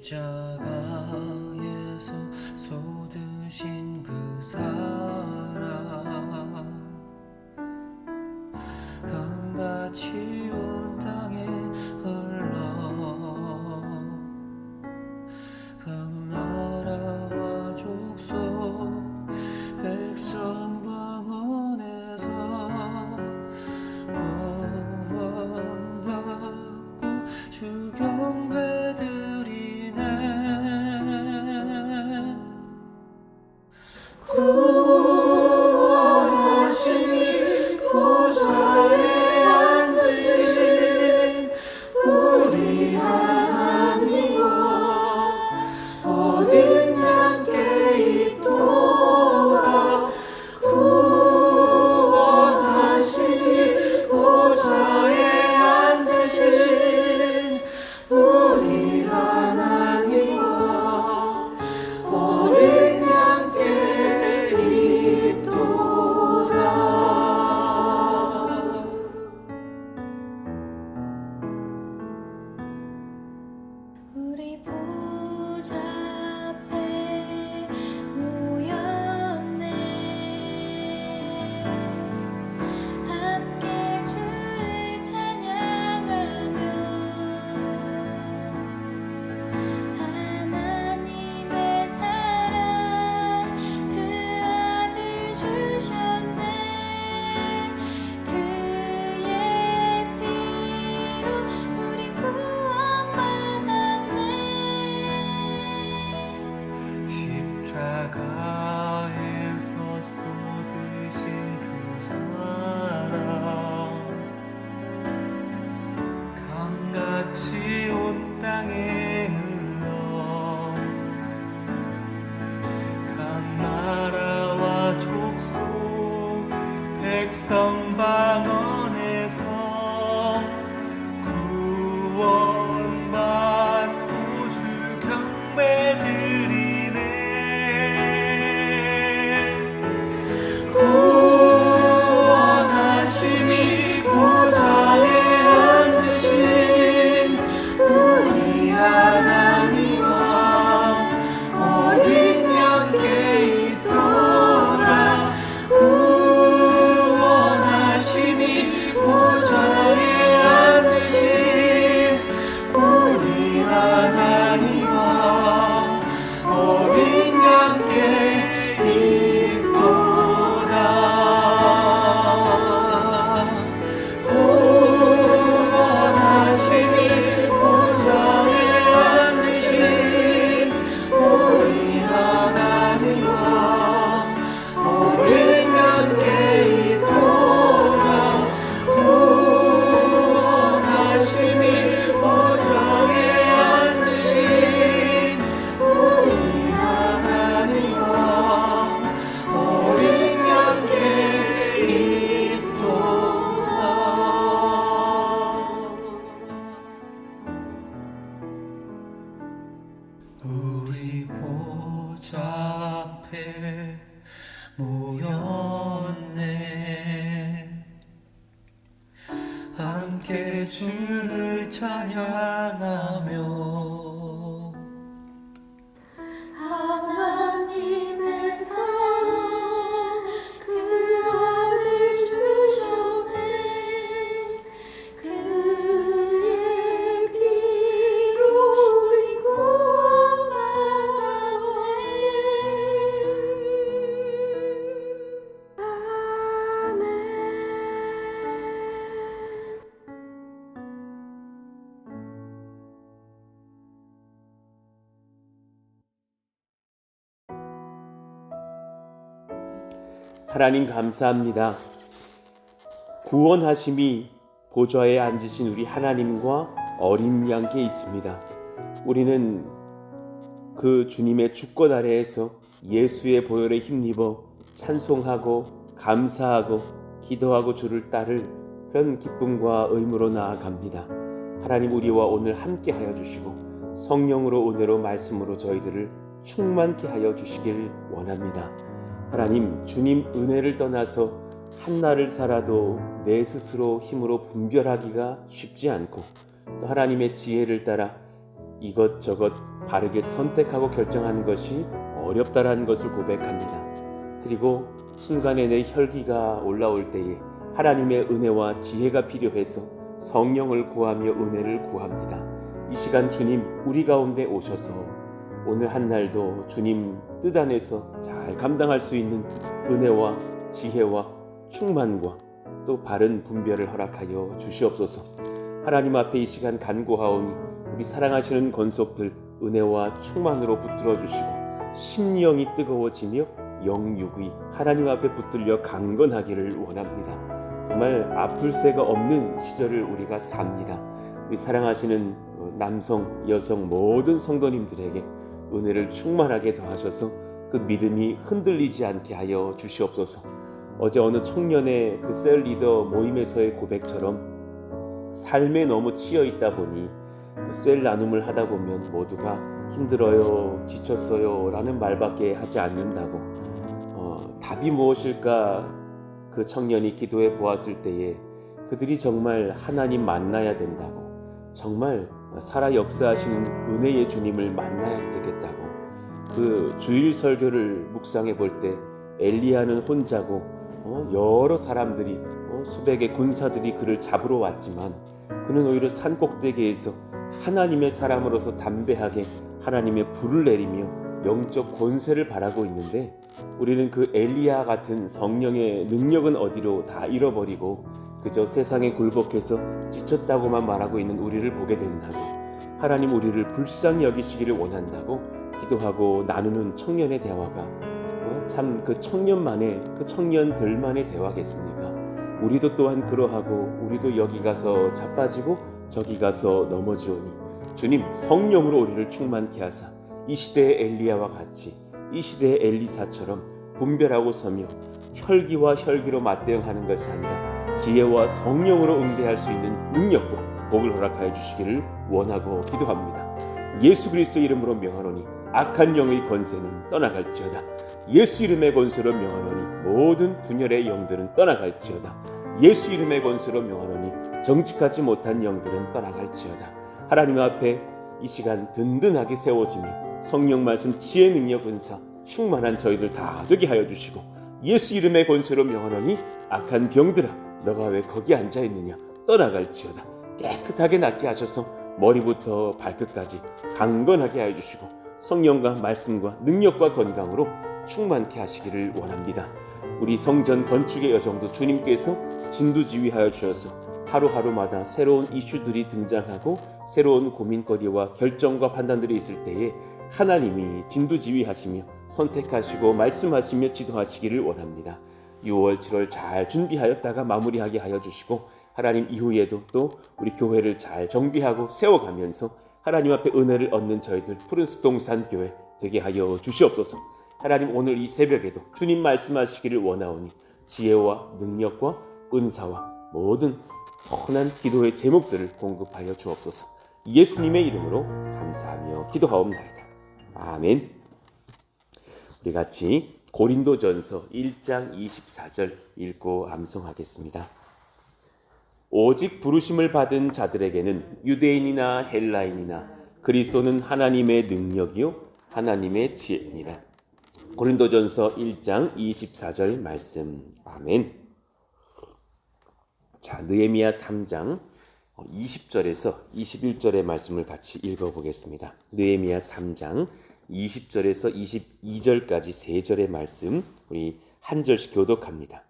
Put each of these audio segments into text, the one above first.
십자가에서 쏟으신 그 사랑 강같이 온 땅에 흘러 각 나라와 족속 백성 방언에서 구원받고 주 경배드리네. 구원하시니 보좌에 앉으신 우리 하나님과 어린 양께 있도다. 구원하시니 보좌에 앉으신 우리 하나님과 어린 양께 있도다. 우리 보좌 앞에 모였네. 함께 주를 찬양하며 하나님의 사랑 그 아들 주셨네. 그의 피로 우리 구원받았네. 십자가에서 쏟으신 그 사랑 강같이 온 땅에 흘러 각 나라와 족속 백성 방언에서 구원받고 주 경배드리네. 구원하시니 보좌에 앉으신 우리 하나님과 어린 양께 있도다. 구원하시니 보좌에 앉으신 우리 하나님과 어린 양께 있도다. 구원하시니 보좌에 앉으신 우리 하나님과 어린 양께 있도다. 구원하시니 보좌에 앉으신 우리 하나님과 어린 양께 있도다. 우리 보좌 앞에 모였네. 함께 주를 찬양하며 하나님의 사랑 그 아들 주셨네. 그의 피로 우리 구원받았네. 아멘. 하나님 감사합니다. 구원하심이 보좌에 앉으신 우리 하나님과 어린 양께 있습니다. 우리는 그 주님의 주권 아래에서 예수의 보혈에 힘입어 찬송하고 감사하고 기도하고 주를 따를 그런 기쁨과 의무로 나아갑니다. 하나님 우리와 오늘 함께 하여 주시고 성령으로 은혜로 말씀으로 저희들을 충만케 하여 주시길 원합니다. 하나님 주님 은혜를 떠나서 한날을 살아도 내 스스로 힘으로 분별하기가 쉽지 않고 또 하나님의 지혜를 따라 이것저것 바르게 선택하고 결정하는 것이 어렵다라는 것을 고백합니다. 그리고 순간에 내 혈기가 올라올 때에 하나님의 은혜와 지혜가 필요해서 성령을 구하며 은혜를 구합니다. 이 시간 주님 우리 가운데 오셔서 오늘 한 날도 주님 뜻 안에서 잘 감당할 수 있는 은혜와 지혜와 충만과 또 바른 분별을 허락하여 주시옵소서. 하나님 앞에 이 시간 간구하오니 우리 사랑하시는 권속들 은혜와 충만으로 붙들어 주시고 심령이 뜨거워지며 영육이 하나님 앞에 붙들려 강건하기를 원합니다. 정말 아플 새가 없는 시절을 우리가 삽니다. 우리 사랑하시는 남성, 여성 모든 성도님들에게 은혜를 충만하게 더하셔서 그 믿음이 흔들리지 않게 하여 주시옵소서. 어제 어느 청년의 그 셀 리더 모임에서의 고백처럼 삶에 너무 치여 있다 보니 셀 나눔을 하다 보면 모두가 힘들어요, 지쳤어요 라는 말밖에 하지 않는다고. 답이 무엇일까 그 청년이 기도해 보았을 때에 그들이 정말 하나님 만나야 된다고, 정말 살아 역사하시는 은혜의 주님을 만나야 되겠다고. 그 주일 설교를 묵상해 볼 때 엘리야는 혼자고 여러 사람들이 수백의 군사들이 그를 잡으러 왔지만 그는 오히려 산 꼭대기에서 하나님의 사람으로서 담대하게 하나님의 불을 내리며 영적 권세를 바라고 있는데, 우리는 그 엘리야 같은 성령의 능력은 어디로 다 잃어버리고 그저 세상에 굴복해서 지쳤다고만 말하고 있는 우리를 보게 된다고. 하나님 우리를 불쌍히 여기시기를 원한다고 기도하고 나누는 청년의 대화가 참 그 청년만의, 그 청년들만의 대화겠습니까? 우리도 또한 그러하고 우리도 여기 가서 자빠지고 저기 가서 넘어지오니 주님 성령으로 우리를 충만케 하사 이 시대의 엘리야와 같이, 이 시대의 엘리사처럼 분별하고 서며 혈기와 혈기로 맞대응하는 것이 아니라 지혜와 성령으로 응대할 수 있는 능력과 복을 허락하여 주시기를 원하고 기도합니다. 예수 그리스도의 이름으로 명하노니 악한 영의 권세는 떠나갈지어다. 예수 이름의 권세로 명하노니 모든 분열의 영들은 떠나갈지어다. 예수 이름의 권세로 명하노니 정직하지 못한 영들은 떠나갈지어다. 하나님 앞에 이 시간 든든하게 세워지며 성령 말씀 지혜 능력 은사 충만한 저희들 다 되게 하여 주시고, 예수 이름의 권세로 명하노니 악한 병들아 너가 왜 거기 앉아있느냐 떠나갈지어다. 깨끗하게 낫게 하셔서 머리부터 발끝까지 강건하게 하여 주시고 성령과 말씀과 능력과 건강으로 충만케 하시기를 원합니다. 우리 성전 건축의 여정도 주님께서 진두지휘하여 주셔서 하루하루마다 새로운 이슈들이 등장하고 새로운 고민거리와 결정과 판단들이 있을 때에 하나님이 진두지휘하시며 선택하시고 말씀하시며 지도하시기를 원합니다. 6월 7월 잘 준비하였다가 마무리하게 하여 주시고 하나님 이후에도 또 우리 교회를 잘 정비하고 세워가면서 하나님 앞에 은혜를 얻는 저희들 푸른숲 동산교회 되게 하여 주시옵소서. 하나님 오늘 이 새벽에도 주님 말씀하시기를 원하오니 지혜와 능력과 은사와 모든 선한 기도의 제목들을 공급하여 주옵소서. 예수님의 이름으로 감사하며 기도하옵나이다. 아멘. 우리 같이 고린도전서 1장 24절 읽고 암송하겠습니다. 오직 부르심을 받은 자들에게는 유대인이나 헬라인이나 그리스도는 하나님의 능력이요 하나님의 지혜니라. 고린도전서 1장 24절 말씀. 아멘. 자, 느헤미야 3장 20절에서 21절의 말씀을 같이 읽어보겠습니다. 느헤미야 3장 20절에서 22절까지 3절의 말씀 우리 한 절씩 교독합니다.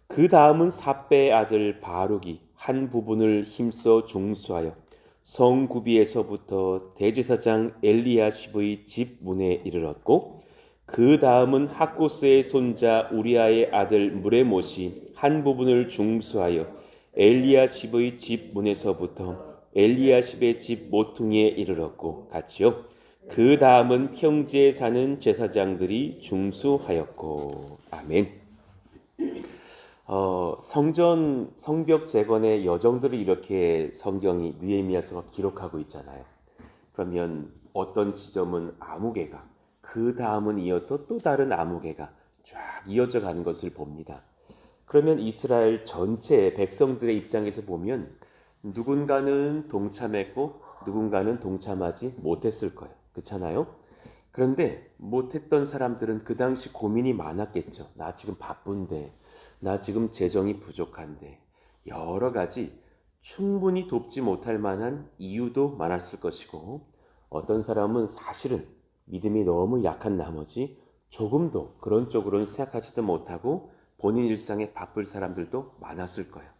그 다음은 삽배의 아들 바룩이 한 부분을 힘써 중수하여 성구비에서부터 대제사장 엘리야십의 집 문에 이르렀고, 그 다음은 학구스의 손자 우리아의 아들 무레못이 한 부분을 중수하여 엘리야십의 집 문에서부터 엘리야십의 집 모퉁이에 이르렀고 같이요. 그 다음은 평지에 사는 제사장들이 중수하였고. 아멘. 성벽 재건의 여정들을 이렇게 성경이 느헤미야서가 기록하고 있잖아요. 그러면 어떤 지점은 아무개가, 그 다음은 이어서 또 다른 아무개가 쫙 이어져 가는 것을 봅니다. 그러면 이스라엘 전체 백성들의 입장에서 보면 누군가는 동참했고 누군가는 동참하지 못했을 거예요. 그렇잖아요? 그런데 못했던 사람들은 그 당시 고민이 많았겠죠. 나 지금 바쁜데, 나 지금 재정이 부족한데, 여러 가지 충분히 돕지 못할 만한 이유도 많았을 것이고, 어떤 사람은 사실은 믿음이 너무 약한 나머지 조금도 그런 쪽으로는 생각하지도 못하고 본인 일상에 바쁠 사람들도 많았을 거예요.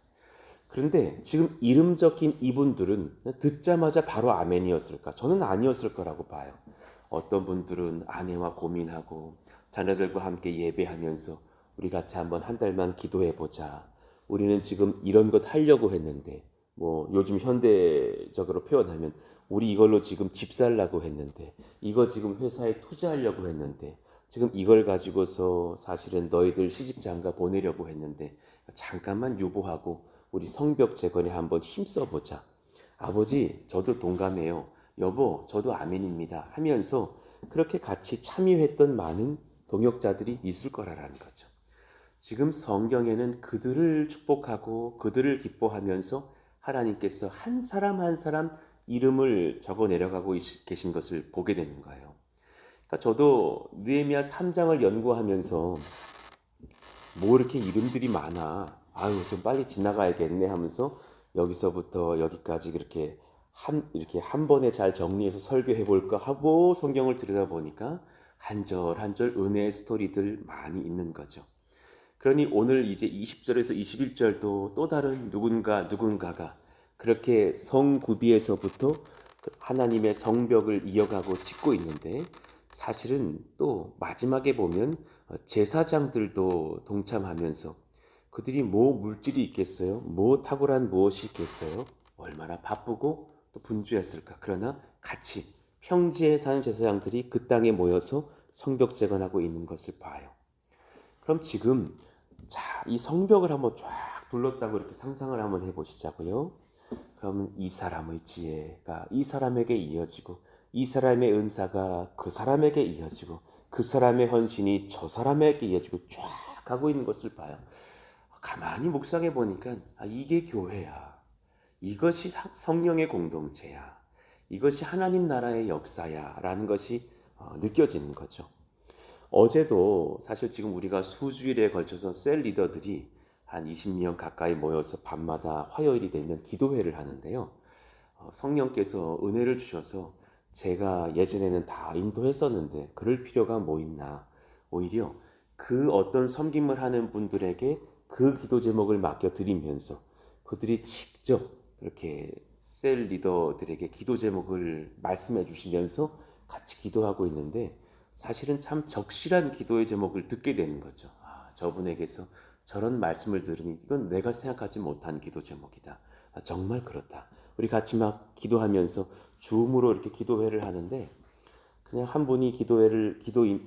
그런데 지금 이름 적힌 이분들은 듣자마자 바로 아멘이었을까? 저는 아니었을 거라고 봐요. 어떤 분들은 아내와 고민하고 자녀들과 함께 예배하면서 우리 같이 한번 한 달만 기도해 보자. 우리는 지금 이런 것 하려고 했는데 뭐 요즘 현대적으로 표현하면 우리 이걸로 지금 집 살라고 했는데 이거 지금 회사에 투자하려고 했는데 지금 이걸 가지고서 사실은 너희들 시집 장가 보내려고 했는데 잠깐만 유보하고 우리 성벽 재건에 한번 힘써 보자. 아버지, 저도 동감해요. 여보, 저도 아멘입니다. 하면서 그렇게 같이 참여했던 많은 동역자들이 있을 거라는 거죠. 지금 성경에는 그들을 축복하고 그들을 기뻐하면서 하나님께서 한 사람 한 사람 이름을 적어 내려가고 계신 것을 보게 되는 거예요. 그러니까 저도 느헤미야 3장을 연구하면서 뭐 이렇게 이름들이 많아. 아유, 좀 빨리 지나가야겠네 하면서 여기서부터 여기까지 이렇게 한 번에 잘 정리해서 설교해 볼까 하고 성경을 들여다보니까 한 절 한 절 은혜의 스토리들 많이 있는 거죠. 그러니 오늘 이제 20절에서 21절도 또 다른 누군가가 그렇게 성구비에서부터 하나님의 성벽을 이어가고 짓고 있는데 사실은 또 마지막에 보면 제사장들도 동참하면서 그들이 뭐 물질이 있겠어요? 뭐 탁월한 무엇이 있겠어요? 얼마나 바쁘고 또 분주했을까? 그러나 같이 평지에 사는 제사장들이 그 땅에 모여서 성벽 재건하고 있는 것을 봐요. 그럼 지금 이 성벽을 한번 쫙 둘렀다고 이렇게 상상을 한번 해보시자고요. 그러면 이 사람의 지혜가 이 사람에게 이어지고 이 사람의 은사가 그 사람에게 이어지고 그 사람의 헌신이 저 사람에게 이어지고 쫙 가고 있는 것을 봐요. 가만히 묵상해 보니까 이게 교회야. 이것이 성령의 공동체야. 이것이 하나님 나라의 역사야 라는 것이 느껴지는 거죠. 어제도 사실 지금 우리가 수주일에 걸쳐서 셀 리더들이 한 20명 가까이 모여서 밤마다 화요일이 되면 기도회를 하는데요. 성령께서 은혜를 주셔서 제가 예전에는 다 인도했었는데 그럴 필요가 뭐 있나. 오히려 그 어떤 섬김을 하는 분들에게 그 기도 제목을 맡겨드리면서 그들이 직접 그렇게 셀 리더들에게 기도 제목을 말씀해 주시면서 같이 기도하고 있는데 사실은 참 적실한 기도의 제목을 듣게 되는 거죠. 저분에게서 저런 말씀을 들으니 이건 내가 생각하지 못한 기도 제목이다. 정말 그렇다. 우리 같이 막 기도하면서 줌으로 이렇게 기도회를 하는데 그냥 한 분이 기도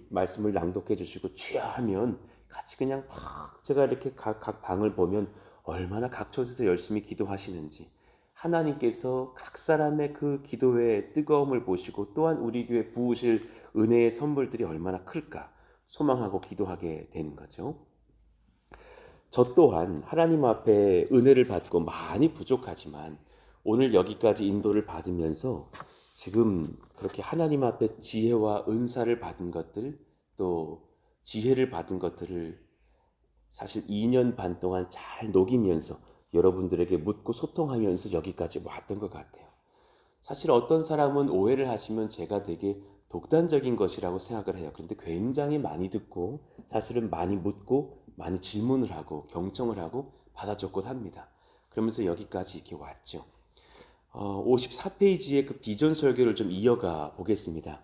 말씀을 낭독해 주시고 주여 하면 같이 그냥 막 제가 이렇게 각 방을 보면 얼마나 각 처에서 열심히 기도하시는지 하나님께서 각 사람의 그 기도의 뜨거움을 보시고 또한 우리 교회 부으실 은혜의 선물들이 얼마나 클까 소망하고 기도하게 되는 거죠. 저 또한 하나님 앞에 은혜를 받고 많이 부족하지만 오늘 여기까지 인도를 받으면서 지금 그렇게 하나님 앞에 지혜와 은사를 받은 것들 또 지혜를 받은 것들을 사실 2년 반 동안 잘 녹이면서 여러분들에게 묻고 소통하면서 여기까지 왔던 것 같아요. 사실 어떤 사람은 오해를 하시면 제가 되게 독단적인 것이라고 생각을 해요. 그런데 굉장히 많이 듣고 사실은 많이 묻고 많이 질문을 하고 경청을 하고 받아 적곤 합니다. 그러면서 여기까지 이렇게 왔죠. 54페이지의 그 비전 설교를 좀 이어가 보겠습니다.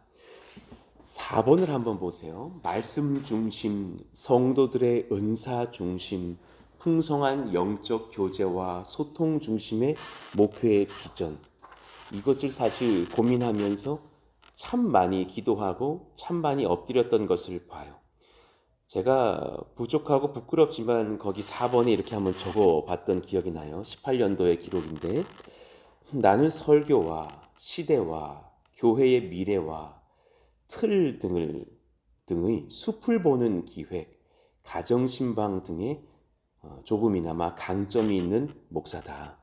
4번을 한번 보세요. 말씀 중심, 성도들의 은사 중심, 풍성한 영적 교제와 소통 중심의 목회의 비전. 이것을 사실 고민하면서 참 많이 기도하고 참 많이 엎드렸던 것을 봐요. 제가 부족하고 부끄럽지만 거기 4번에 이렇게 한번 적어 봤던 기억이 나요. 18년도의 기록인데 나는 설교와 시대와 교회의 미래와 틀 등의 숲을 보는 기획, 가정신방 등의 조금이나마 강점이 있는 목사다.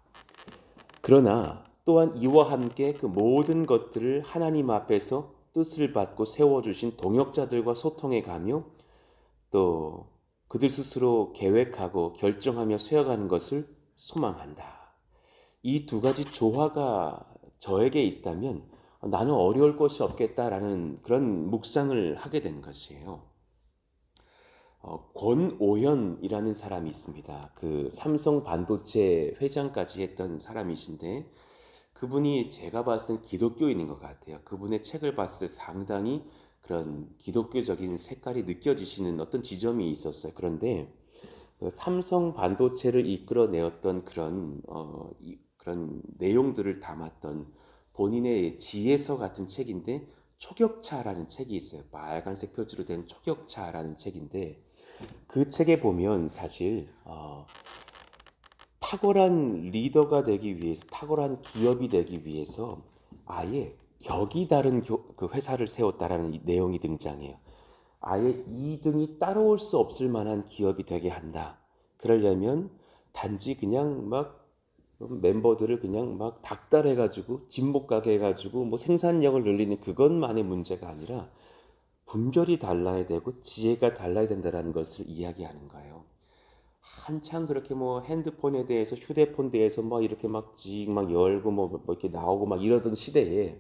그러나 또한 이와 함께 그 모든 것들을 하나님 앞에서 뜻을 받고 세워주신 동역자들과 소통해 가며 또 그들 스스로 계획하고 결정하며 세워가는 것을 소망한다. 이 두 가지 조화가 저에게 있다면 나는 어려울 것이 없겠다라는 그런 묵상을 하게 된 것이에요. 권오현이라는 사람이 있습니다. 그 삼성 반도체 회장까지 했던 사람이신데 그분이 제가 봤을 땐 기독교인인 것 같아요. 그분의 책을 봤을 때 상당히 그런 기독교적인 색깔이 느껴지시는 어떤 지점이 있었어요. 그런데 그 삼성 반도체를 이끌어내었던 그런 내용들을 담았던 본인의 지혜서 같은 책인데 초격차라는 책이 있어요. 빨간색 표지로 된 초격차라는 책인데 그 책에 보면 사실 탁월한 리더가 되기 위해서 탁월한 기업이 되기 위해서 아예 격이 다른 그 회사를 세웠다라는 내용이 등장해요. 아예 2등이 따라올 수 없을 만한 기업이 되게 한다. 그러려면 단지 그냥 막 멤버들을 그냥 막 닥달해가지고 진목 가게 해가지고 뭐 생산력을 늘리는 그것만의 문제가 아니라 분별이 달라야 되고 지혜가 달라야 된다는 것을 이야기하는 거예요. 한창 그렇게 뭐 핸드폰에 대해서 휴대폰 대해서 막 이렇게 막 열고 뭐 이렇게 나오고 막 이러던 시대에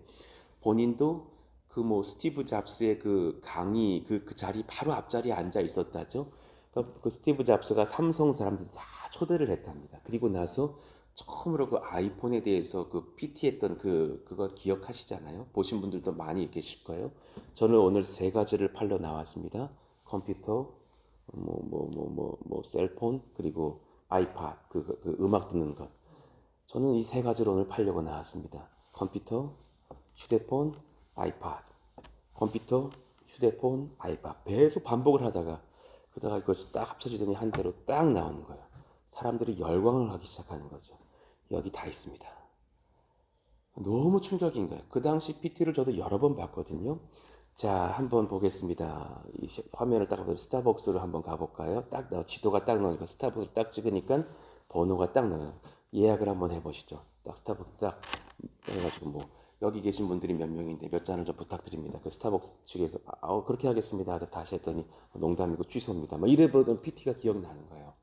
본인도 그 뭐 스티브 잡스의 그 강의 그 자리 바로 앞자리에 앉아 있었다죠. 그 스티브 잡스가 삼성 사람들 다 초대를 했답니다. 그리고 나서 처음으로 그 아이폰에 대해서 그 PT했던 그거 기억하시잖아요. 보신 분들도 많이 계실 거예요. 저는 오늘 세 가지를 팔러 나왔습니다. 컴퓨터, 셀폰 그리고 아이팟 그 음악 듣는 것. 저는 이 세 가지를 오늘 팔려고 나왔습니다. 컴퓨터, 휴대폰, 아이팟. 컴퓨터, 휴대폰, 아이팟. 계속 반복을 하다가 그러다가 이것이 딱 합쳐지더니 한 대로 딱 나오는 거예요. 사람들이 열광을 하기 시작하는 거죠. 여기 다 있습니다. 너무 충격인 거예요. 그 당시 PT를 저도 여러 번 봤거든요. 자, 한번 보겠습니다. 이 화면을 딱 보면 스타벅스로 한번 가볼까요? 딱 지도가 딱 나오니까 스타벅스를 딱 찍으니까 번호가 딱 나와요. 예약을 한번 해보시죠. 딱 스타벅스 딱 해가지고 뭐 여기 계신 분들이 몇 명인데 몇 잔을 좀 부탁드립니다. 그 스타벅스 측에서 그렇게 하겠습니다. 다시 했더니 농담이고 취소입니다. 막 이래 보던 PT가 기억나는 거예요.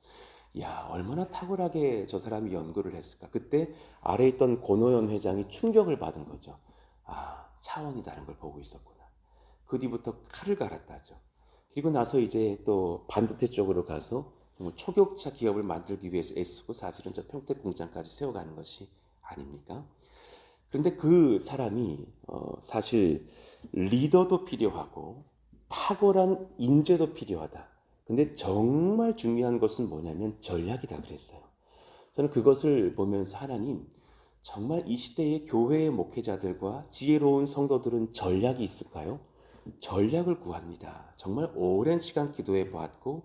야, 얼마나 탁월하게 저 사람이 연구를 했을까. 그때 아래 있던 권오현 회장이 충격을 받은 거죠. 아, 차원이 다른 걸 보고 있었구나. 그 뒤부터 칼을 갈았다죠. 그리고 나서 이제 또 반도체 쪽으로 가서 초격차 기업을 만들기 위해서 애쓰고 사실은 저 평택 공장까지 세워가는 것이 아닙니까? 그런데 그 사람이 사실 리더도 필요하고 탁월한 인재도 필요하다. 근데 정말 중요한 것은 뭐냐면 전략이다 그랬어요. 저는 그것을 보면서 하나님 정말 이 시대의 교회의 목회자들과 지혜로운 성도들은 전략이 있을까요? 전략을 구합니다. 정말 오랜 시간 기도해 보았고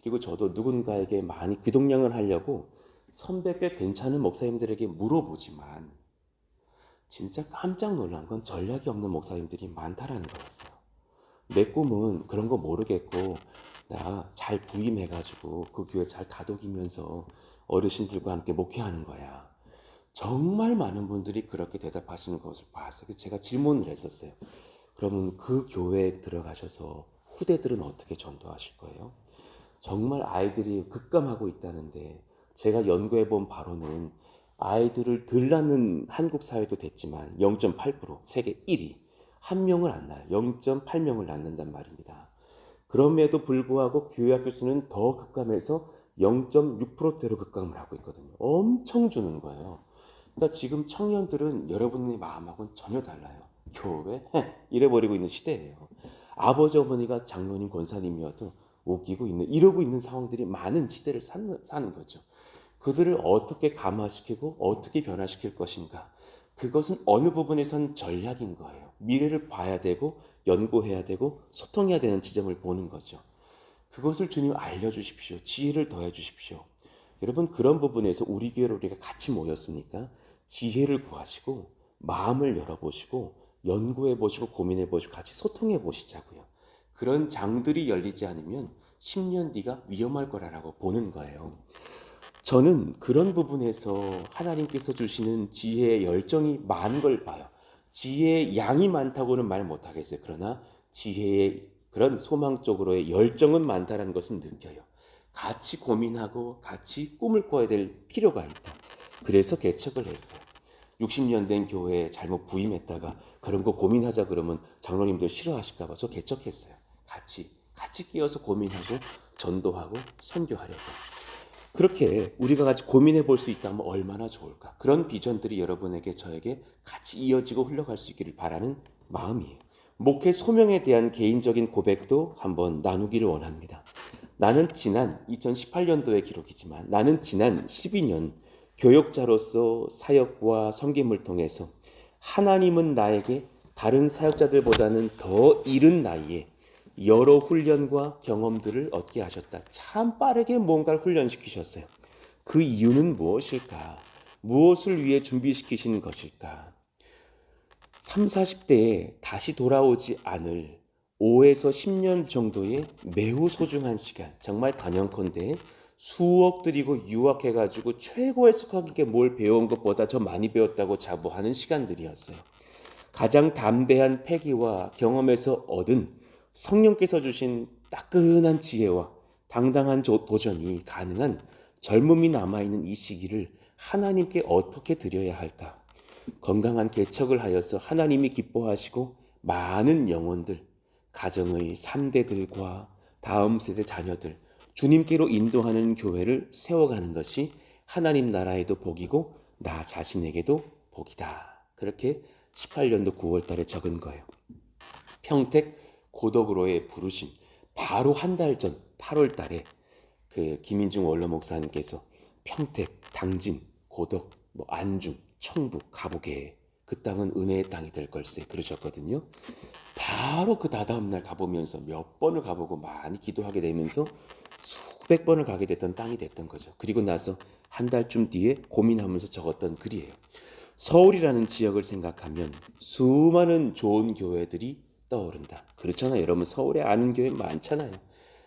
그리고 저도 누군가에게 많이 기독량을 하려고 선배께 괜찮은 목사님들에게 물어보지만 진짜 깜짝 놀란 건 전략이 없는 목사님들이 많다라는 거였어요. 내 꿈은 그런 거 모르겠고 나 잘 부임해가지고 그 교회 잘 다독이면서 어르신들과 함께 목회하는 거야. 정말 많은 분들이 그렇게 대답하시는 것을 봤어요. 그래서 제가 질문을 했었어요. 그러면 그 교회에 들어가셔서 후대들은 어떻게 전도하실 거예요? 정말 아이들이 급감하고 있다는데 제가 연구해 본 바로는 아이들을 덜 낳는 한국 사회도 됐지만 0.8% 세계 1위 한 명을 안 낳아요. 0.8명을 낳는단 말입니다. 그럼에도 불구하고 교회 학교 수는 더 급감해서 0.6%대로 급감을 하고 있거든요. 엄청 주는 거예요. 그러니까 지금 청년들은 여러분의 마음하고는 전혀 달라요. 교회? 이래버리고 있는 시대예요. 아버지 어머니가 장로님 권사님이어도 웃기고 있는 이러고 있는 상황들이 많은 시대를 사는 거죠. 그들을 어떻게 감화시키고 어떻게 변화시킬 것인가. 그것은 어느 부분에선 전략인 거예요. 미래를 봐야 되고 연구해야 되고 소통해야 되는 지점을 보는 거죠. 그것을 주님 알려주십시오. 지혜를 더해 주십시오. 여러분 그런 부분에서 우리 교회로 우리가 같이 모였으니까 지혜를 구하시고 마음을 열어보시고 연구해보시고 고민해보시고 같이 소통해보시자고요. 그런 장들이 열리지 않으면 10년 뒤가 위험할 거라고 보는 거예요. 저는 그런 부분에서 하나님께서 주시는 지혜의 열정이 많은 걸 봐요. 지혜의 양이 많다고는 말 못하겠어요. 그러나 지혜의 그런 소망적으로의 열정은 많다는 것은 느껴요. 같이 고민하고 같이 꿈을 꿔야 될 필요가 있다. 그래서 개척을 했어요. 60년 된 교회에 잘못 부임했다가 그런 거 고민하자 그러면 장로님들 싫어하실까 봐 저 개척했어요. 같이 끼어서 고민하고 전도하고 선교하려고. 그렇게 우리가 같이 고민해 볼 수 있다면 얼마나 좋을까. 그런 비전들이 여러분에게 저에게 같이 이어지고 흘러갈 수 있기를 바라는 마음이에요. 목회 소명에 대한 개인적인 고백도 한번 나누기를 원합니다. 나는 지난 2018년도의 기록이지만 나는 지난 12년 교역자로서 사역과 섬김을 통해서 하나님은 나에게 다른 사역자들보다는 더 이른 나이에 여러 훈련과 경험들을 얻게 하셨다. 참 빠르게 뭔가를 훈련시키셨어요. 그 이유는 무엇일까? 무엇을 위해 준비시키시는 것일까? 3, 40대에 다시 돌아오지 않을 5에서 10년 정도의 매우 소중한 시간, 정말 단연컨대 수억 들이고 유학해가지고 최고의 속하게 뭘 배운 것보다 더 많이 배웠다고 자부하는 시간들이었어요. 가장 담대한 패기와 경험에서 얻은 성령께서 주신 따끈한 지혜와 당당한 도전이 가능한 젊음이 남아있는 이 시기를 하나님께 어떻게 드려야 할까? 건강한 개척을 하여서 하나님이 기뻐하시고 많은 영혼들, 가정의 3대들과 다음 세대 자녀들, 주님께로 인도하는 교회를 세워가는 것이 하나님 나라에도 복이고 나 자신에게도 복이다. 그렇게 18년도 9월 달에 적은 거예요. 평택 고덕으로의 부르심. 바로 한 달 전 8월 달에 그 김인중 원로 목사님께서 평택, 당진, 고덕, 안중, 청북 가보게 그 땅은 은혜의 땅이 될 걸세 그러셨거든요. 바로 그 다다음 날 가보면서 몇 번을 가보고 많이 기도하게 되면서 수백 번을 가게 됐던 땅이 됐던 거죠. 그리고 나서 한 달쯤 뒤에 고민하면서 적었던 글이에요. 서울이라는 지역을 생각하면 수많은 좋은 교회들이 떠오른다. 그렇잖아요. 여러분 서울에 아는 교회 많잖아요.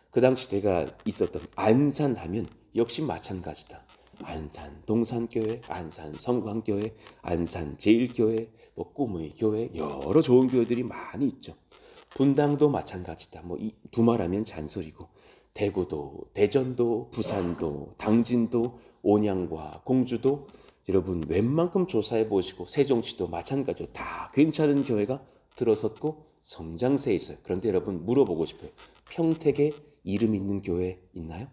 그 당시 제가 있었던 안산 하면 역시 마찬가지다. 안산 동산교회, 안산 성광교회, 안산 제일교회, 꿈의 교회 여러 좋은 교회들이 많이 있죠. 분당도 마찬가지다. 이 두말하면 잔소리고 대구도, 대전도, 부산도, 당진도, 온양과 공주도 여러분 웬만큼 조사해 보시고 세종시도 마찬가지로 다 괜찮은 교회가 들어섰고 성장세에 있어요. 그런데 여러분 물어보고 싶어요. 평택에 이름 있는 교회 있나요?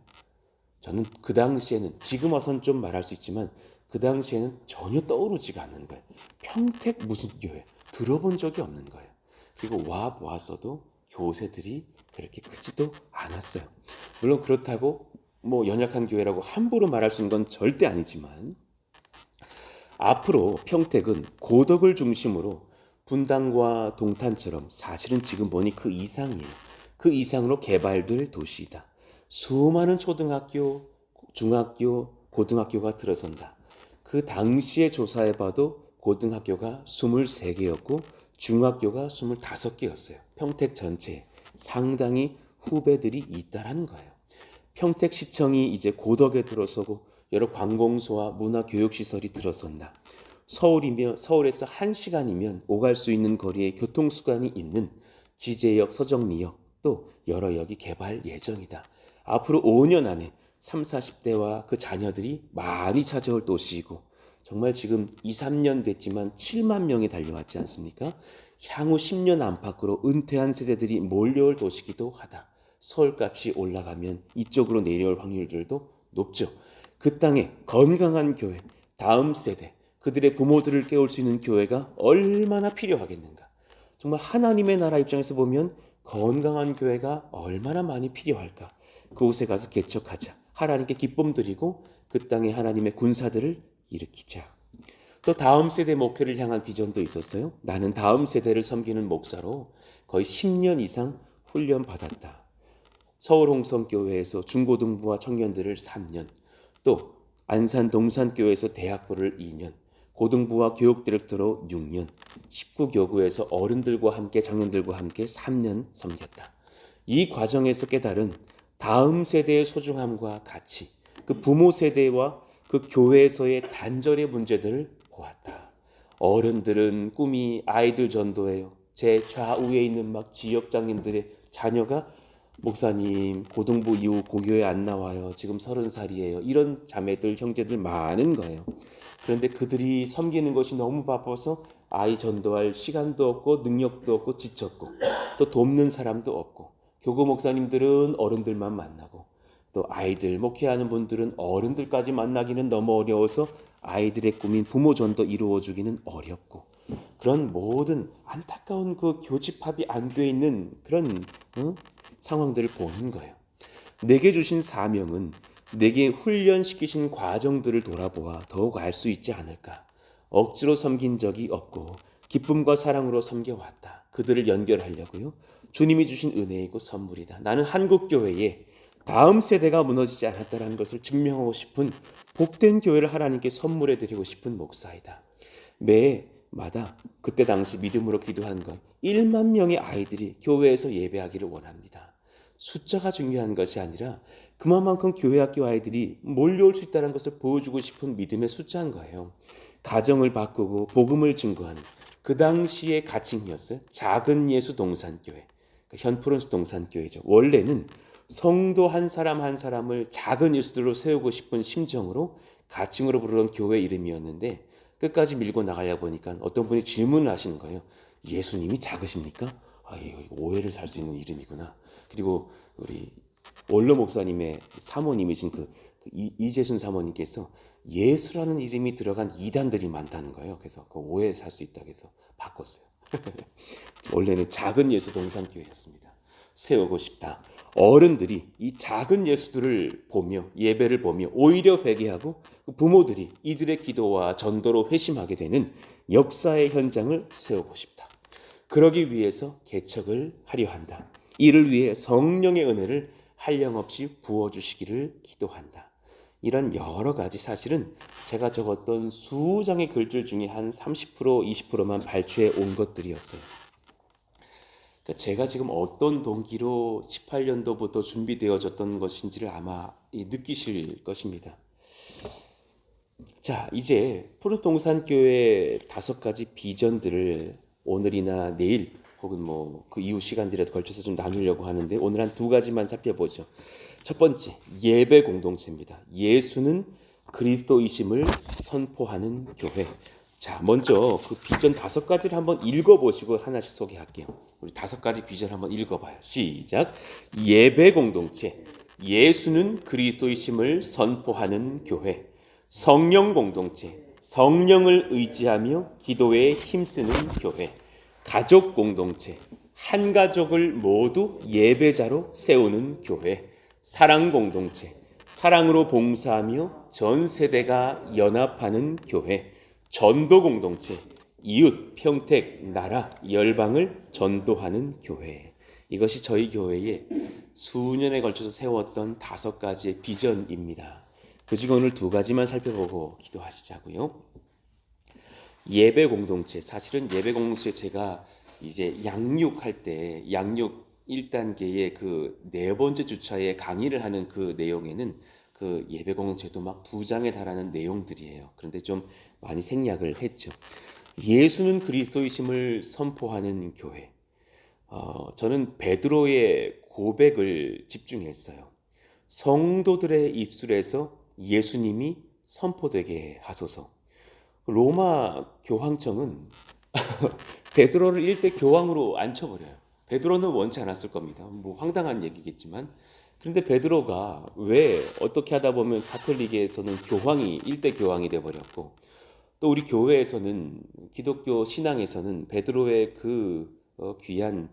저는 그 당시에는 지금 와서는 좀 말할 수 있지만 그 당시에는 전혀 떠오르지가 않는 거예요. 평택 무슨 교회 들어본 적이 없는 거예요. 그리고 와 보았어도 교세들이 그렇게 크지도 않았어요. 물론 그렇다고 연약한 교회라고 함부로 말할 수 있는 건 절대 아니지만 앞으로 평택은 고덕을 중심으로 분당과 동탄처럼 사실은 지금 보니 그 이상이에요. 그 이상으로 개발될 도시이다. 수많은 초등학교, 중학교, 고등학교가 들어선다. 그 당시에 조사해봐도 고등학교가 23개였고 중학교가 25개였어요. 평택 전체에 상당히 후배들이 있다라는 거예요. 평택시청이 이제 고덕에 들어서고 여러 관공서와 문화교육시설이 들어선다. 서울에서 1시간이면 오갈 수 있는 거리에 교통수단이 있는 지제역, 서정리역 또 여러 역이 개발 예정이다. 앞으로 5년 안에 30, 40대와 그 자녀들이 많이 찾아올 도시이고 정말 지금 2, 3년 됐지만 7만 명이 달려왔지 않습니까? 향후 10년 안팎으로 은퇴한 세대들이 몰려올 도시기도 하다. 서울값이 올라가면 이쪽으로 내려올 확률들도 높죠. 그 땅에 건강한 교회, 다음 세대, 그들의 부모들을 깨울 수 있는 교회가 얼마나 필요하겠는가. 정말 하나님의 나라 입장에서 보면 건강한 교회가 얼마나 많이 필요할까. 그곳에 가서 개척하자. 하나님께 기쁨 드리고 그 땅에 하나님의 군사들을 일으키자. 또 다음 세대 목회를 향한 비전도 있었어요. 나는 다음 세대를 섬기는 목사로 거의 10년 이상 훈련 받았다. 서울 홍성교회에서 중고등부와 청년들을 3년, 또 안산 동산교회에서 대학부를 2년, 고등부와 교육디렉터로 6년, 19교구에서 어른들과 함께 청년들과 함께 3년 섬겼다. 이 과정에서 깨달은 다음 세대의 소중함과 가치, 그 부모 세대와 그 교회에서의 단절의 문제들을 보았다. 어른들은 꿈이 아이들 전도예요. 제 좌우에 있는 막 지역장님들의 자녀가 목사님 고등부 이후 고교에 안 나와요. 지금 30살이에요. 이런 자매들 형제들 많은 거예요. 그런데 그들이 섬기는 것이 너무 바빠서 아이 전도할 시간도 없고 능력도 없고 지쳤고 또 돕는 사람도 없고 교구 목사님들은 어른들만 만나고 또 아이들 목회하는 분들은 어른들까지 만나기는 너무 어려워서 아이들의 꿈인 부모 전도 이루어주기는 어렵고 그런 모든 안타까운 그 교집합이 안 돼 있는 그런 상황들을 보는 거예요. 내게 주신 사명은 내게 훈련시키신 과정들을 돌아보아 더욱 알 수 있지 않을까. 억지로 섬긴 적이 없고 기쁨과 사랑으로 섬겨왔다. 그들을 연결하려고요. 주님이 주신 은혜이고 선물이다. 나는 한국교회에 다음 세대가 무너지지 않았다는 것을 증명하고 싶은 복된 교회를 하나님께 선물해 드리고 싶은 목사이다. 매마다 그때 당시 믿음으로 기도한 것 1만 명의 아이들이 교회에서 예배하기를 원합니다. 숫자가 중요한 것이 아니라 그만큼 교회 학교 아이들이 몰려올 수 있다는 것을 보여주고 싶은 믿음의 숫자인 거예요. 가정을 바꾸고 복음을 증거하는 그 당시의 가칭이었어요. 작은 예수 동산교회. 현푸른숲 동산교회죠. 원래는 성도 한 사람 한 사람을 작은 예수들로 세우고 싶은 심정으로 가칭으로 부르던 교회 이름이었는데 끝까지 밀고 나가려고 보니까 어떤 분이 질문을 하시는 거예요. 예수님이 작으십니까? 이거 오해를 살 수 있는 이름이구나. 그리고 우리 원로 목사님의 사모님이신 이재순 사모님께서 예수라는 이름이 들어간 이단들이 많다는 거예요. 그래서 그 오해 살 수 있다고 해서 바꿨어요. 원래는 작은 예수 동산교회였습니다. 세우고 싶다. 어른들이 이 작은 예수들을 보며 예배를 보며 오히려 회개하고 부모들이 이들의 기도와 전도로 회심하게 되는 역사의 현장을 세우고 싶다. 그러기 위해서 개척을 하려 한다. 이를 위해 성령의 은혜를 한량없이 부어주시기를 기도한다. 이런 여러 가지 사실은 제가 적었던 수장의 글들 중에 한 30%, 20%만 발췌해 온 것들이었어요. 그러니까 제가 지금 어떤 동기로 18년도부터 준비되어졌던 것인지를 아마 느끼실 것입니다. 자, 이제 푸른동산교회 5가지 비전들을 오늘이나 내일 혹은 뭐 그 이후 시간들에 걸쳐서 좀 나누려고 하는데 오늘 한 2가지만 살펴보죠. 첫 번째, 예배 공동체입니다. 예수는 그리스도이심을 선포하는 교회. 자, 먼저 그 비전 5가지를 한번 읽어보시고 하나씩 소개할게요. 우리 5가지 비전 한번 읽어봐요. 시작. 예배 공동체. 예수는 그리스도이심을 선포하는 교회. 성령 공동체. 성령을 의지하며 기도에 힘쓰는 교회. 가족 공동체. 한 가족을 모두 예배자로 세우는 교회. 사랑 공동체. 사랑으로 봉사하며 전 세대가 연합하는 교회. 전도 공동체. 이웃, 평택, 나라, 열방을 전도하는 교회. 이것이 저희 교회에 수년에 걸쳐서 세웠던 5가지의 비전입니다. 그중에 오늘 2가지만 살펴보고 기도하시자고요. 예배 공동체. 사실은 예배 공동체 제가 이제 양육할 때 양육 1단계의 그 4번째 주차에 강의를 하는 그 내용에는 그 예배 공동체도 막 2장에 달하는 내용들이에요. 그런데 좀 많이 생략을 했죠. 예수는 그리스도이심을 선포하는 교회. 저는 베드로의 고백을 집중했어요. 성도들의 입술에서 예수님이 선포되게 하소서. 로마 교황청은 베드로를 일대 교황으로 앉혀버려요. 베드로는 원치 않았을 겁니다. 뭐 황당한 얘기겠지만. 그런데 베드로가 왜 어떻게 하다 보면 가톨릭에서는 교황이 일대 교황이 돼버렸고 또 우리 교회에서는 기독교 신앙에서는 베드로의 그 귀한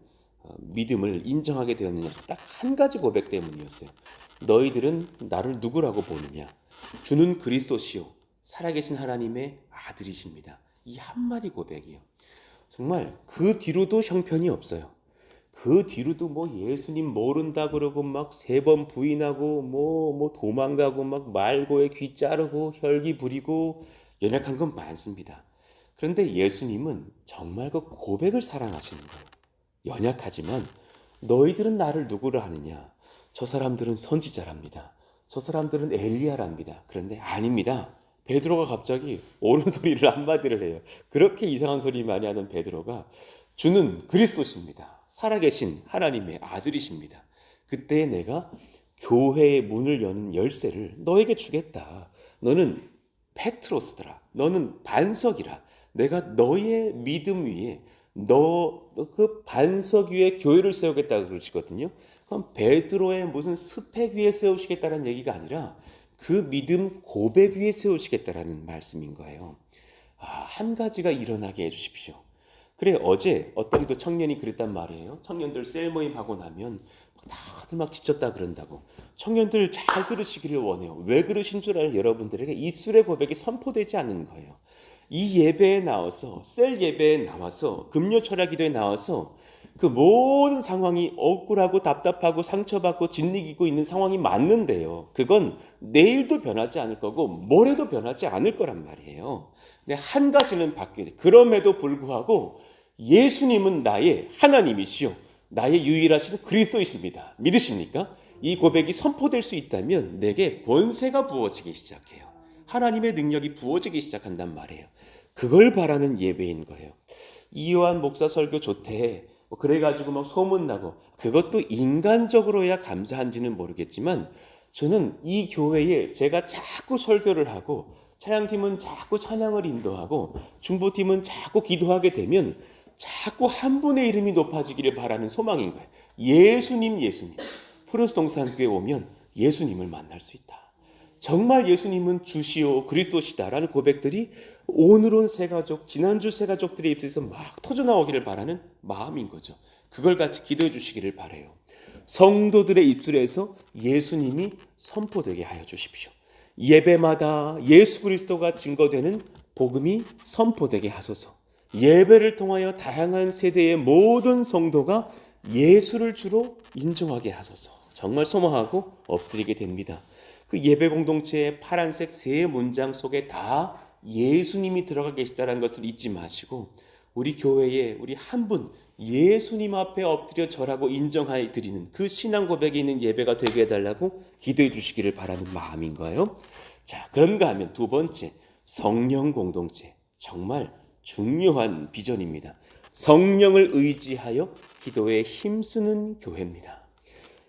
믿음을 인정하게 되었느냐. 딱 한 가지 고백 때문이었어요. 너희들은 나를 누구라고 보느냐. 주는 그리스도시요 살아계신 하나님의 아들이십니다. 이 한마디 고백이요. 정말 그 뒤로도 형편이 없어요. 그 뒤로도 뭐 예수님 모른다 그러고 막 3번 부인하고 뭐 도망가고 막 말고에 귀 자르고 혈기 부리고 연약한 건 많습니다. 그런데 예수님은 정말 그 고백을 사랑하시는 거예요. 연약하지만 너희들은 나를 누구라 하느냐. 저 사람들은 선지자랍니다. 저 사람들은 엘리야랍니다. 그런데 아닙니다. 베드로가 갑자기 옳은 소리를 한마디를 해요. 그렇게 이상한 소리 많이 하는 베드로가 주는 그리스도십니다. 살아계신 하나님의 아들이십니다. 그때 내가 교회의 문을 여는 열쇠를 너에게 주겠다. 너는 페트로스더라. 너는 반석이라. 내가 너의 믿음 위에 너 그 반석 위에 교회를 세우겠다고 그러시거든요. 그럼 베드로의 무슨 스펙 위에 세우시겠다는 얘기가 아니라 그 믿음 고백 위에 세우시겠다라는 말씀인 거예요. 한 가지가 일어나게 해주십시오. 그래, 어제 어떤 그 청년이 그랬단 말이에요. 청년들 셀 모임 하고 나면 다들 막 지쳤다 그런다고. 청년들 잘 들으시기를 원해요. 왜 그러신 줄 알아요? 여러분들에게 입술의 고백이 선포되지 않는 거예요. 이 예배에 나와서, 셀 예배에 나와서, 금요 철야 기도에 나와서 그 모든 상황이 억울하고 답답하고 상처받고 짓이기고 있는 상황이 맞는데요. 그건 내일도 변하지 않을 거고 모레도 변하지 않을 거란 말이에요. 근데 한 가지는 바뀌어야 돼. 그럼에도 불구하고 예수님은 나의 하나님이시요 나의 유일하신 그리스도이십니다. 믿으십니까? 이 고백이 선포될 수 있다면 내게 권세가 부어지기 시작해요. 하나님의 능력이 부어지기 시작한단 말이에요. 그걸 바라는 예배인 거예요. 이요한 목사 설교 좋대. 그래가지고 막 소문나고 그것도 인간적으로야 감사한지는 모르겠지만 저는 이 교회에 제가 자꾸 설교를 하고 찬양팀은 자꾸 찬양을 인도하고 중보팀은 자꾸 기도하게 되면 자꾸 한 분의 이름이 높아지기를 바라는 소망인 거예요. 예수님. 프로스동산교회 오면 예수님을 만날 수 있다. 정말 예수님은 주시오 그리스도시다라는 고백들이 오늘 온 새가족, 지난주 새가족들의 입술에서 막 터져나오기를 바라는 마음인 거죠. 그걸 같이 기도해 주시기를 바라요. 성도들의 입술에서 예수님이 선포되게 하여 주십시오. 예배마다 예수 그리스도가 증거되는 복음이 선포되게 하소서. 예배를 통하여 다양한 세대의 모든 성도가 예수를 주로 인정하게 하소서. 정말 소망하고 엎드리게 됩니다. 그 예배 공동체의 파란색 세 문장 속에 다 예수님이 들어가 계시다는 것을 잊지 마시고 우리 교회에 우리 한 분 예수님 앞에 엎드려 절하고 인정하여 드리는 그 신앙 고백이 있는 예배가 되게 해달라고 기도해 주시기를 바라는 마음인 거예요. 자, 그런가 하면 두 번째, 성령 공동체. 정말 중요한 비전입니다. 성령을 의지하여 기도에 힘쓰는 교회입니다.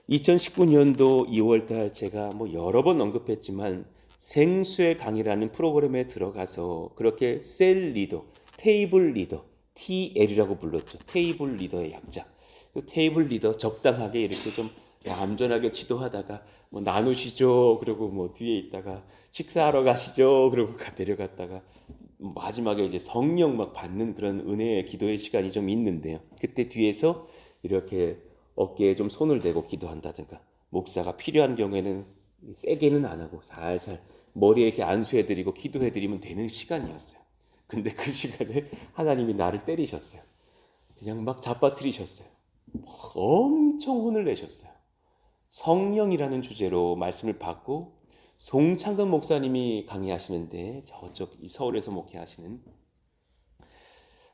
2019년도 2월달 제가 여러 번 언급했지만 생수의 강이라는 프로그램에 들어가서 그렇게 셀 리더, 테이블 리더, TL이라고 불렀죠. 테이블 리더의 약자. 그 테이블 리더 적당하게 이렇게 좀 얌전하게 지도하다가 나누시죠. 그리고 뒤에 있다가 식사하러 가시죠. 그리고 내려갔다가 마지막에 이제 성령 막 받는 그런 은혜의 기도의 시간이 좀 있는데요. 그때 뒤에서 이렇게 어깨에 좀 손을 대고 기도한다든가 목사가 필요한 경우에는 세게는 안 하고 살살 머리에 이렇게 안수해드리고 기도해드리면 되는 시간이었어요. 근데 그 시간에 하나님이 나를 때리셨어요. 그냥 막 잡아뜨리셨어요. 엄청 혼을 내셨어요. 성령이라는 주제로 말씀을 받고 송창근 목사님이 강의하시는데 저쪽 서울에서 목회하시는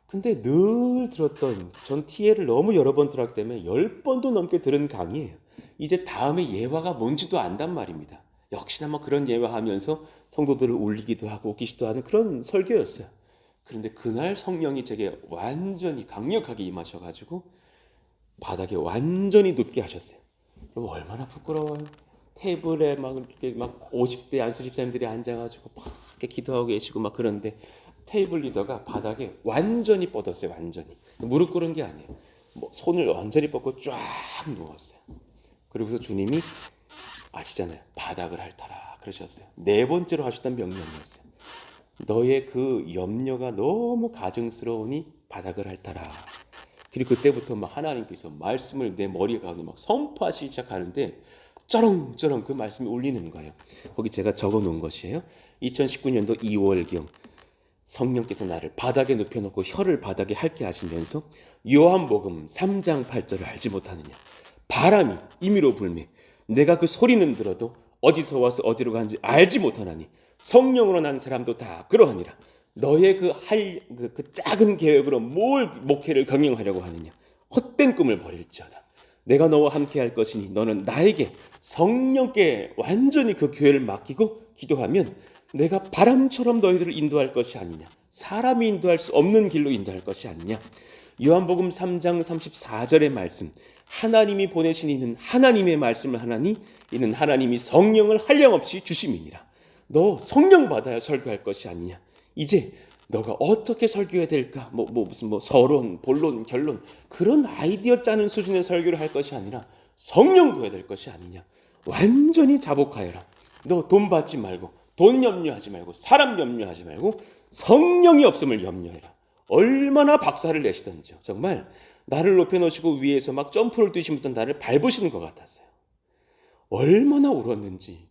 근데 늘 들었던 전 TL을 너무 여러 번 들었기 때문에 10번도 넘게 들은 강의예요. 이제 다음에 예화가 뭔지도 안단 말입니다. 역시나 그런 예화하면서 성도들을 울리기도 하고 웃기기도 하는 그런 설교였어요. 그런데 그날 성령이 제게 완전히 강력하게 임하셔가지고 바닥에 완전히 눕게 하셨어요. 그럼 얼마나 부끄러워요. 테이블에 이렇게 50대 안수 집사님들이 앉아가지고 막 이렇게 기도하고 계시고 그런데 테이블 리더가 바닥에 완전히 뻗었어요. 완전히 무릎 꿇은 게 아니에요. 손을 완전히 뻗고 쫙 누웠어요. 그리고서 주님이 아시잖아요. 바닥을 핥아라 그러셨어요. 네 번째로 하셨던 명령이었어요. 너의 그 염려가 너무 가증스러우니 바닥을 핥아라. 그리고 그때부터 하나님께서 말씀을 내 머리 가운데 선포하시기 시작하는데 쩌렁쩌렁 그 말씀이 울리는 거예요. 거기 제가 적어 놓은 것이에요. 2019년도 2월경 성령께서 나를 바닥에 눕혀놓고 혀를 바닥에 핥게 하시면서 요한복음 3장 8절을 알지 못하느냐. 바람이 임의로 불매 내가 그 소리는 들어도 어디서 와서 어디로 가는지 알지 못하나니 성령으로 난 사람도 다 그러하니라. 너의 그 작은 계획으로 뭘 목회를 경영하려고 하느냐. 헛된 꿈을 버릴지어다. 내가 너와 함께 할 것이니 너는 나에게 성령께 완전히 그 교회를 맡기고 기도하면 내가 바람처럼 너희들을 인도할 것이 아니냐. 사람이 인도할 수 없는 길로 인도할 것이 아니냐. 요한복음 3장 34절의 말씀. 하나님이 보내신 이는 하나님의 말씀을 하나니 이는 하나님이 성령을 한량없이 주심이니라. 너 성령 받아야 설교할 것이 아니냐. 이제 너가 어떻게 설교해야 될까? 무슨 서론, 본론, 결론 그런 아이디어 짜는 수준의 설교를 할 것이 아니라 성령 구해야 될 것이 아니냐. 완전히 자복하여라. 너 돈 받지 말고 돈 염려하지 말고 사람 염려하지 말고 성령이 없음을 염려해라. 얼마나 박살을 내시던지요. 정말 나를 높여놓으시고 위에서 막 점프를 뛰시면서 나를 밟으시는 것 같았어요. 얼마나 울었는지.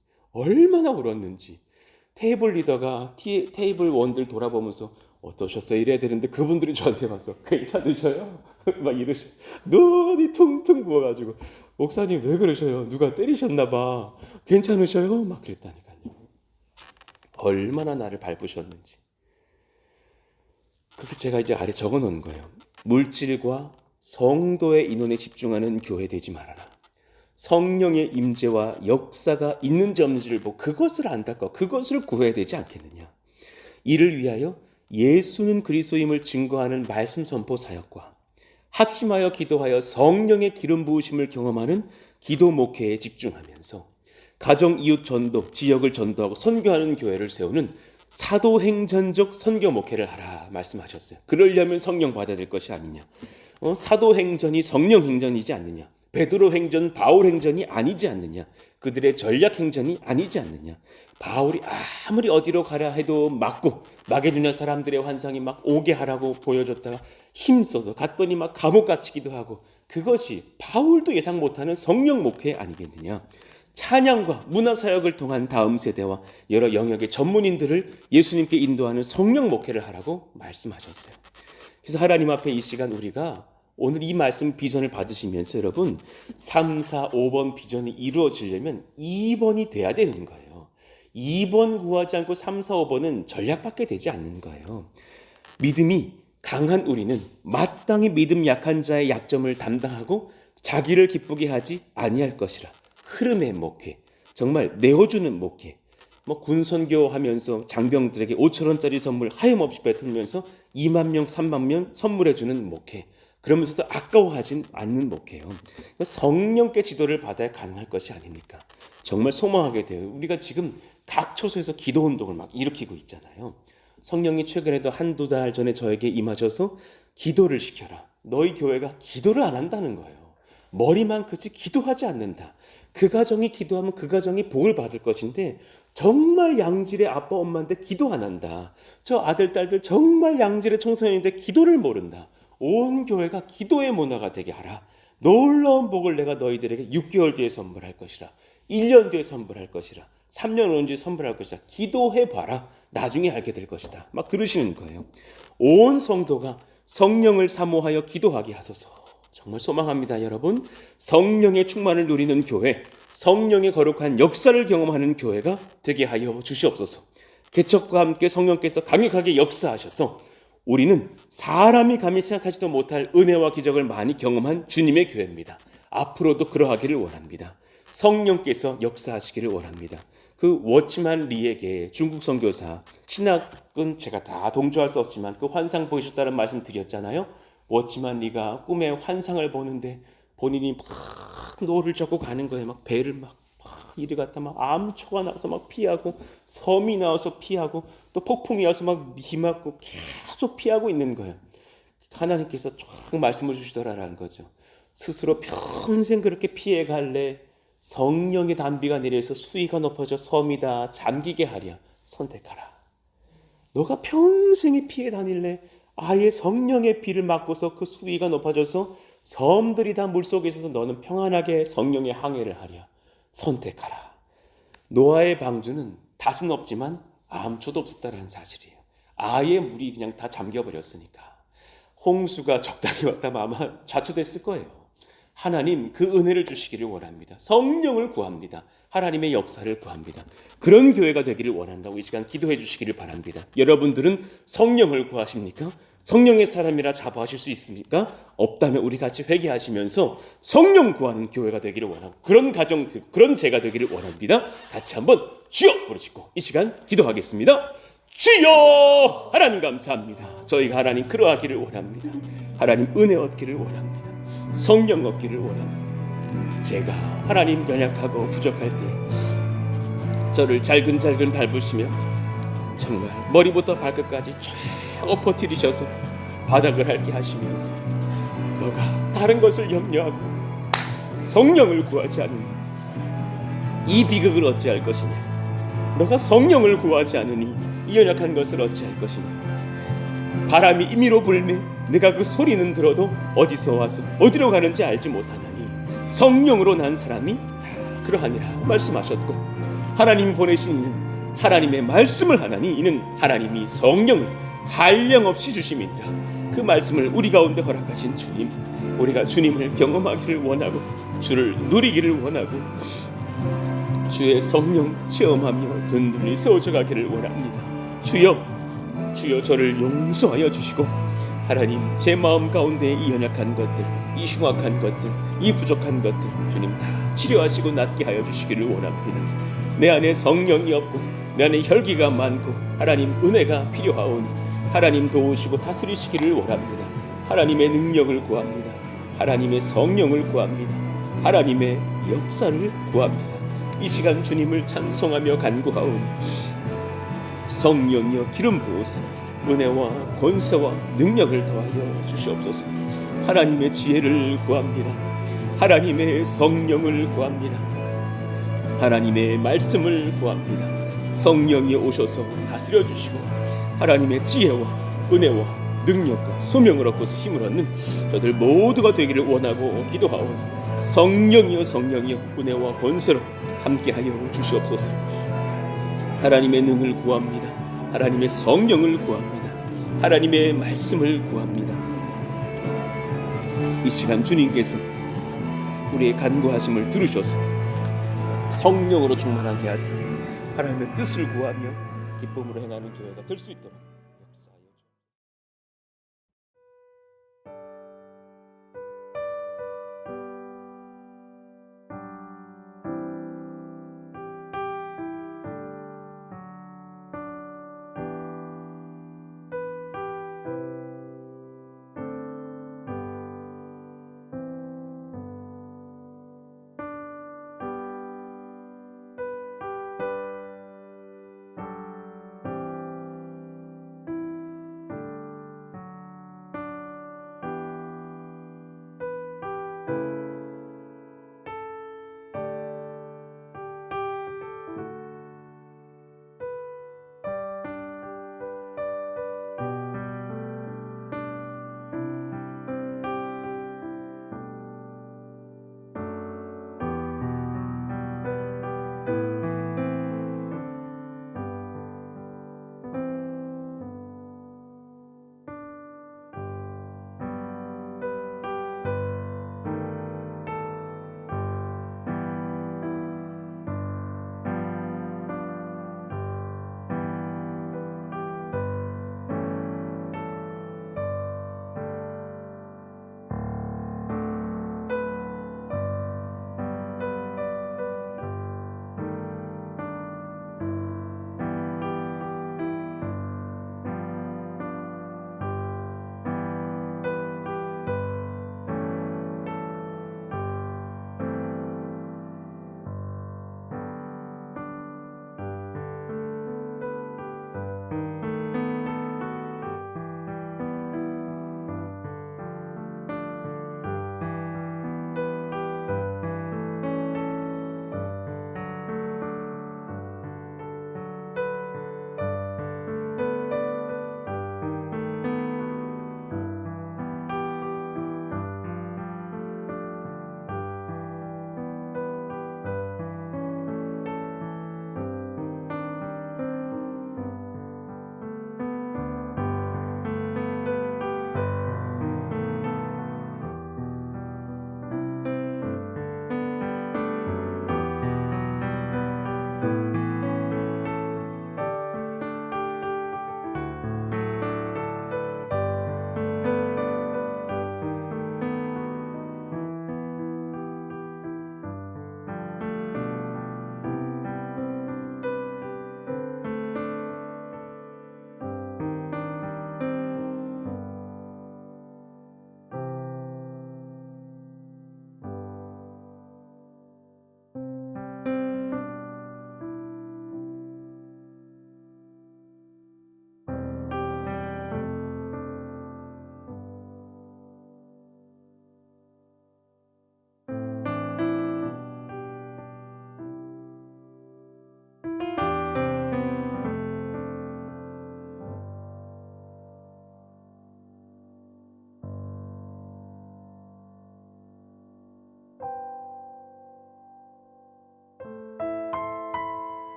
테이블 리더가 테이블 원들 돌아보면서 어떠셨어요? 이래야 되는데 그분들이 저한테 와서 괜찮으셔요? 막 이러셔. 눈이 퉁퉁 부어가지고 목사님 왜 그러셔요? 누가 때리셨나 봐. 괜찮으셔요? 막 그랬다니까요. 얼마나 나를 밟으셨는지. 그렇게 제가 이제 아래 적어놓은 거예요. 물질과 성도의 인원에 집중하는 교회 되지 말아라. 성령의 임재와 역사가 있는지 없는지를 보고 그것을 안타까워 그것을 구해야 되지 않겠느냐. 이를 위하여 예수는 그리스도임을 증거하는 말씀 선포 사역과 합심하여 기도하여 성령의 기름 부으심을 경험하는 기도 목회에 집중하면서 가정 이웃 전도, 지역을 전도하고 선교하는 교회를 세우는 사도행전적 선교 목회를 하라 말씀하셨어요. 그러려면 성령 받아야 될 것이 아니냐. 사도행전이 성령행전이지 않느냐. 베드로 행전, 바울 행전이 아니지 않느냐. 그들의 전략 행전이 아니지 않느냐. 바울이 아무리 어디로 가라 해도 막고 마게도냐 사람들의 환상이 막 오게 하라고 보여줬다가 힘써서 갔더니 막 감옥 갇히기도 하고 그것이 바울도 예상 못하는 성령 목회 아니겠느냐. 찬양과 문화사역을 통한 다음 세대와 여러 영역의 전문인들을 예수님께 인도하는 성령 목회를 하라고 말씀하셨어요. 그래서 하나님 앞에 이 시간 우리가 오늘 이 말씀 비전을 받으시면서 여러분 3, 4, 5번 비전이 이루어지려면 2번이 돼야 되는 거예요. 2번 구하지 않고 3, 4, 5번은 전략밖에 되지 않는 거예요. 믿음이 강한 우리는 마땅히 믿음 약한 자의 약점을 담당하고 자기를 기쁘게 하지 아니할 것이라. 흐름의 목회, 정말 내어주는 목회. 군선교 하면서 장병들에게 5,000원짜리 선물 하염없이 뱉으면서 2만 명, 3만 명 선물해주는 목회. 그러면서도 아까워하진 않는 목회요. 성령께 지도를 받아야 가능할 것이 아닙니까? 정말 소망하게 돼요. 우리가 지금 각 처소에서 기도 운동을 막 일으키고 있잖아요. 성령이 최근에도 한두 달 전에 저에게 임하셔서 기도를 시켜라. 너희 교회가 기도를 안 한다는 거예요. 머리만 크지 기도하지 않는다. 그 가정이 기도하면 그 가정이 복을 받을 것인데 정말 양질의 아빠 엄마인데 기도 안 한다. 저 아들 딸들 정말 양질의 청소년인데 기도를 모른다. 온 교회가 기도의 문화가 되게 하라. 놀라운 복을 내가 너희들에게 6개월 뒤에 선물할 것이라. 1년 뒤에 선물할 것이라. 3년 온 뒤에 선물할 것이라. 기도해봐라. 나중에 알게 될 것이다. 막 그러시는 거예요. 온 성도가 성령을 사모하여 기도하게 하소서. 정말 소망합니다, 여러분. 성령의 충만을 누리는 교회, 성령의 거룩한 역사를 경험하는 교회가 되게 하여 주시옵소서. 개척과 함께 성령께서 강력하게 역사하셔서 우리는 사람이 감히 생각하지도 못할 은혜와 기적을 많이 경험한 주님의 교회입니다. 앞으로도 그러하기를 원합니다. 성령께서 역사하시기를 원합니다. 그 워치만 리에게 중국 선교사, 신학은 제가 다 동조할 수 없지만 그 환상 보이셨다는 말씀 드렸잖아요. 워치만 리가 꿈에 환상을 보는데 본인이 막 노를 젓고 가는 거예요. 막 배를 막 이리 갔다 막 암초가 나와서 막 피하고 섬이 나와서 피하고 또 폭풍이 와서 막 힘맞고 계속 피하고 있는 거예요. 하나님께서 쫙 말씀을 주시더라라는 거죠. 스스로 평생 그렇게 피해 갈래? 성령의 단비가 내려서 수위가 높아져 섬이 다 잠기게 하랴. 선택하라. 너가 평생에 피해 다닐래? 아예 성령의 비를 맞고서 그 수위가 높아져서 섬들이 다 물속에 있어서 너는 평안하게 성령의 항해를 하랴. 선택하라. 노아의 방주는 닷은 없지만 암초도 없었다는 사실이에요. 아예 물이 그냥 다 잠겨버렸으니까. 홍수가 적당히 왔다면 아마 좌초됐을 거예요. 하나님 그 은혜를 주시기를 원합니다. 성령을 구합니다. 하나님의 역사를 구합니다. 그런 교회가 되기를 원한다고 이 시간 기도해 주시기를 바랍니다. 여러분들은 성령을 구하십니까? 성령의 사람이라 자부하실 수 있습니까? 없다면 우리 같이 회개하시면서 성령 구하는 교회가 되기를 원하고 그런 가정, 그런 제가 되기를 원합니다. 같이 한번 주여 부르시고 이 시간 기도하겠습니다. 주여! 하나님 감사합니다. 저희가 하나님 그러하기를 원합니다. 하나님 은혜 얻기를 원합니다. 성령 얻기를 원합니다. 제가 하나님 연약하고 부족할 때 저를 잘근잘근 밟으시면서 정말 머리부터 발끝까지 쫙 엎어뜨리셔서 바닥을 핥게 하시면서 너가 다른 것을 염려하고 성령을 구하지 않으니 이 비극을 어찌할 것이냐, 너가 성령을 구하지 않으니 이 연약한 것을 어찌할 것이냐, 바람이 임의로 불매 내가 그 소리는 들어도 어디서 와서 어디로 가는지 알지 못하나니 성령으로 난 사람이 다 그러하니라 말씀하셨고, 하나님이 보내신 이는 하나님의 말씀을 하나니 이는 하나님이 성령을 한량없이 주심이니라. 그 말씀을 우리 가운데 허락하신 주님, 우리가 주님을 경험하기를 원하고 주를 누리기를 원하고 주의 성령 체험하며 든든히 세워져 가기를 원합니다. 주여 저를 용서하여 주시고 하나님, 제 마음 가운데 이 연약한 것들, 이 흉악한 것들, 이 부족한 것들 주님 다 치료하시고 낫게 하여 주시기를 원합니다. 내 안에 성령이 없고 내 안에 혈기가 많고 하나님 은혜가 필요하오니 하나님 도우시고 다스리시기를 원합니다. 하나님의 능력을 구합니다. 하나님의 성령을 구합니다. 하나님의 역사를 구합니다. 이 시간 주님을 찬송하며 간구하오니 성령이여 기름 부으사 은혜와 권세와 능력을 더하여 주시옵소서. 하나님의 지혜를 구합니다. 하나님의 성령을 구합니다. 하나님의 말씀을 구합니다. 성령이 오셔서 다스려 주시고 하나님의 지혜와 은혜와 능력과 소명을 얻고서 힘을 얻는 저들 모두가 되기를 원하고 기도하오니 성령이여 은혜와 권세로 함께하여 주시옵소서. 하나님의 능을 구합니다. 하나님의 성령을 구합니다. 하나님의 말씀을 구합니다. 이 시간 주님께서 우리의 간구하심을 들으셔서 성령으로 충만하게 하사 하나님의 뜻을 구하며 기쁨으로 행하는 교회가 될 수 있도록